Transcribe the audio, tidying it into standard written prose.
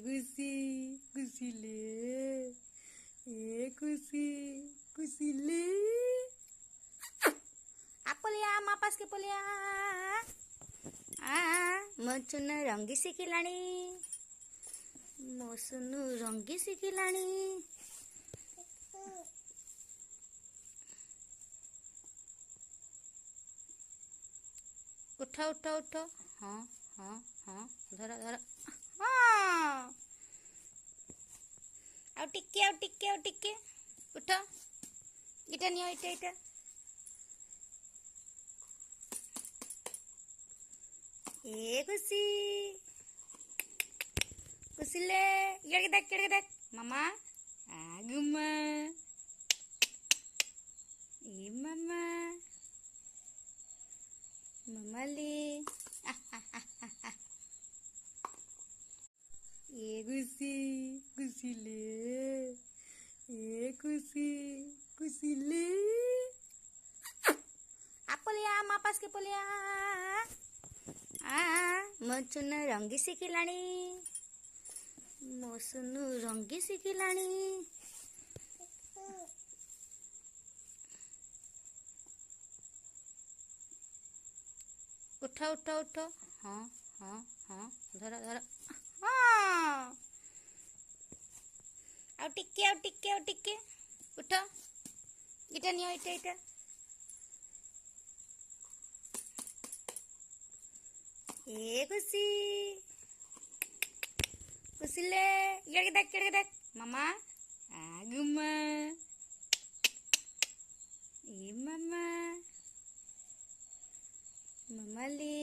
खुशी खुशी ले खुशी खुशी ले आपोलिया मापास के पोलिया मो चुनु रंगी शिखिलाणी मो सुनु रंगी शिखिलाणी उठ उठ उठ हाँ हाँ हाँ धर धर हाँ आउ टिके उठ इटा नियो इटा खुशी खुशी ले इड़के देख मामा आगुमा ए मामा मामा ले खुशी खुशी ले खुशी खुशी ले आपोलिया मापास के पोलिया मो चुनु रंगी शिखिलाणी मो सुनु रंगी शिखिलाणी उठ उठ उठ हाँ हाँ हाँ धर धर हाँ आउ टिके उठ इटा नियो इटा खुशी खुशी ले इड़के देख मामा आगुमा ए मामा मामा ले